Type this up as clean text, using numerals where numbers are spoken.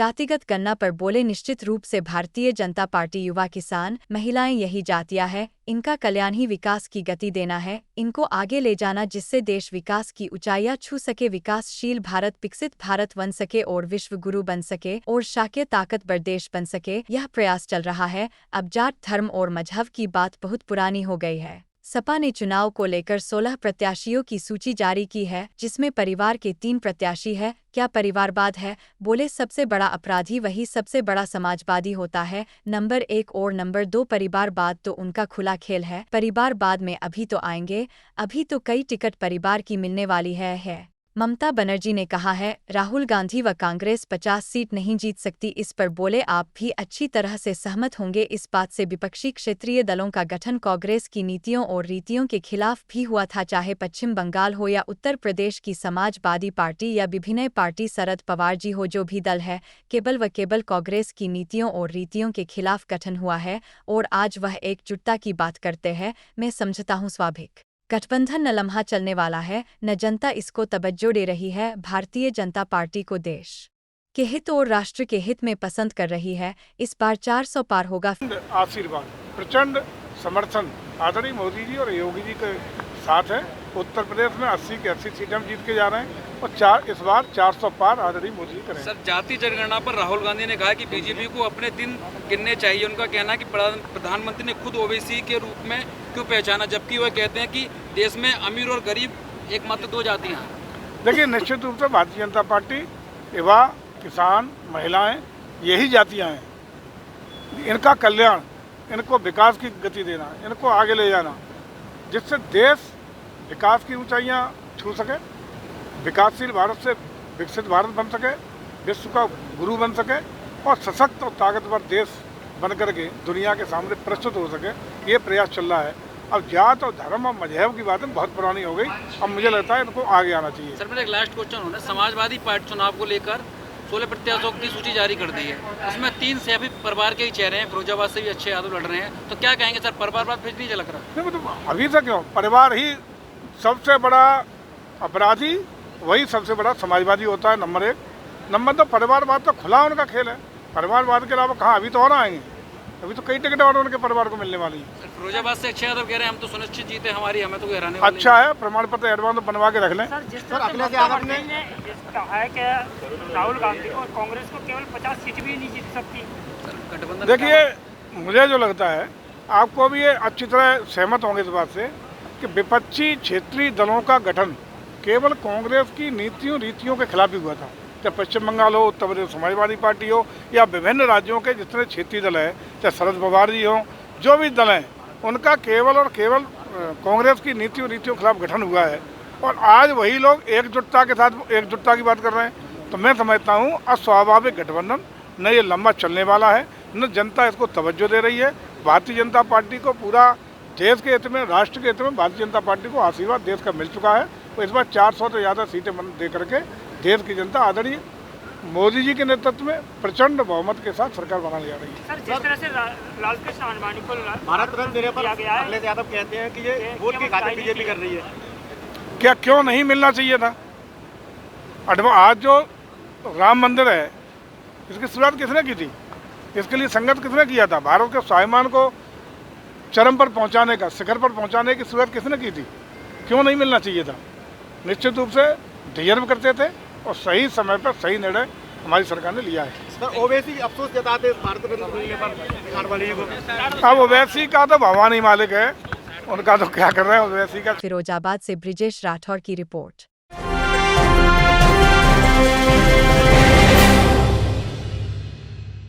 जातिगत गणना पर बोले निश्चित रूप से भारतीय जनता पार्टी युवा किसान महिलाएं यही जातियां हैं, इनका कल्याण ही विकास की गति देना है, इनको आगे ले जाना जिससे देश विकास की ऊंचाइयां छू सके, विकासशील भारत विकसित भारत बन सके और विश्व गुरु बन सके और शाक्य ताकतवर देश बन सके, यह प्रयास चल रहा है। अब जात धर्म और मजहब की बात बहुत पुरानी हो गई है। सपा ने चुनाव को लेकर 16 प्रत्याशियों की सूची जारी की है, जिसमें परिवार के 3 प्रत्याशी है। क्या परिवारवाद है? बोले सबसे बड़ा अपराधी वही सबसे बड़ा समाजवादी होता है। नंबर 1 और नंबर 2 परिवारवाद तो उनका खुला खेल है। परिवारवाद में अभी तो आएंगे, अभी तो कई टिकट परिवार की मिलने वाली है। ममता बनर्जी ने कहा है, राहुल गांधी व कांग्रेस 50 सीट नहीं जीत सकती। इस पर बोले आप भी अच्छी तरह से सहमत होंगे इस बात से। विपक्षी क्षेत्रीय दलों का गठन कांग्रेस की नीतियों और रीतियों के खिलाफ भी हुआ था, चाहे पश्चिम बंगाल हो या उत्तर प्रदेश की समाजवादी पार्टी या विभिन्न पार्टी शरद पवार जी हो, जो भी दल है केवल व केवल कांग्रेस की नीतियों और रीतियों के खिलाफ गठन हुआ है और आज वह एकजुटता की बात करते हैं। मैं समझता हूँ स्वाभाविक गठबंधन न लम्हा चलने वाला है, न जनता इसको तवज्जो दे रही है। भारतीय जनता पार्टी को देश के हित और राष्ट्र के हित में पसंद कर रही है। इस बार 400 पार होगा। आशीर्वाद प्रचंड समर्थन आदरणीय मोदी जी और योगी जी के साथ है। उत्तर प्रदेश में 80 की 80 सीटें हम जीत के जा रहे हैं और इस बार 400 पार आदरणीय मोदी जी करेंगे। सर, जाति जनगणना पर राहुल गांधी ने कहा कि बीजेपी को अपने दिन गिनने चाहिए। उनका कहना है कि प्रधानमंत्री ने खुद ओबीसी के रूप में क्यों पहचाना, जबकि वह कहते हैं कि देश में अमीर और गरीब एकमात्र 2 जातियाँ हैं। देखिए, निश्चित रूप से भारतीय जनता पार्टी युवा किसान महिलाएं यही जातियाँ हैं। इनका कल्याण, इनको विकास की गति देना, इनको आगे ले जाना, जिससे देश विकास की ऊंचाइयां छू सके, विकासशील भारत से विकसित भारत बन सके, विश्व का गुरु बन सके और सशक्त और ताकतवर देश बनकर के दुनिया के सामने प्रस्तुत हो सके, ये प्रयास चल रहा है। अब जात और धर्म और मजहब की बातें बहुत पुरानी हो गई, अब मुझे लगता है इनको आगे आना चाहिए। सर, मेरा एक लास्ट क्वेश्चन होना, समाजवादी पार्टी चुनाव को लेकर 16 प्रत्याशियों की सूची जारी कर दी है। उसमें 3 सैफी परिवार के ही चेहरे हैं, फिरोजाबाद से भी अच्छे यादव लड़ रहे हैं, तो क्या कहेंगे सर, परिवारवाद फिर नहीं झलक रहा? नहीं, मतलब अभी तक क्यों, परिवार ही सबसे बड़ा अपराधी वही सबसे बड़ा समाजवादी होता है। नंबर 1। नंबर 2, परिवारवाद तो खुला उनका खेल है। परिवारवाद के अलावा कहाँ, अभी तो और आएंगे, अभी तो कई टिकट और उनके परिवार को मिलने वाली है। फिरोजाबाद से अच्छे यादव कह रहे हैं हम तो सुनिश्चित जीते, हमारी हमें तो कोई हराने वाले अच्छा है, प्रमाण पत्र एडवांस बनवा के रख लें। सर, अखिलेश यादव ने कहा है कि राहुल गांधी और कांग्रेस को केवल 50 सीट भी नहीं जीत सकती। देखिए, मुझे जो लगता है, आपको भी ये अच्छी तरह सहमत होंगे इस बात से कि विपक्षी क्षेत्रीय दलों का गठन केवल कांग्रेस की नीतियों रीतियों के खिलाफ ही हुआ था। चाहे पश्चिम बंगाल हो, उत्तर प्रदेश समाजवादी पार्टी हो या विभिन्न राज्यों के जितने क्षेत्रीय दल हैं, चाहे शरद पवार जी हों, जो भी दल हैं, उनका केवल और केवल कांग्रेस की नीतियों रीतियों के खिलाफ गठन हुआ है और आज वही लोग एकजुटता के साथ एकजुटता की बात कर रहे हैं। तो मैं समझता हूँ अस्वाभाविक गठबंधन न ये लंबा चलने वाला है, न जनता इसको तवज्जो दे रही है। भारतीय जनता पार्टी को पूरा देश के हित में, राष्ट्र के हित में भारतीय जनता पार्टी को आशीर्वाद देश का मिल चुका है। तो इस बार 400 से ज़्यादा सीटें दे करके देश की जनता आदरणीय मोदी जी के नेतृत्व में प्रचंड बहुमत के साथ सरकार बनाने जा रही है। सर, जिस तरह से लालकृष्ण आडवाणी को भारत रत्न देने पर अखिलेश यादव कहते हैं कि ये वोट की खातिर बीजेपी कर रही है। क्या क्यों नहीं मिलना चाहिए था? आज जो राम मंदिर है, इसकी शुरुआत किसने की थी? इसके लिए संघर्ष किसने किया था? भारत के स्वाभिमान को चरम पर पहुंचाने का, शिखर पर पहुंचाने की शुरुआत किसने की थी? क्यों नहीं मिलना चाहिए था? निश्चित रूप से डिजर्व करते थे और सही समय पर सही निर्णय हमारी सरकार ने लिया है। सर, ओवैसी अफसोस जताते भारत रत्न मिलने पर आडवाणी को। अब ओवैसी का तो भगवान ही मालिक है, उनका तो क्या कर रहे हैं ओवैसी का। फिरोजाबाद से ब्रिजेश राठौर की रिपोर्ट।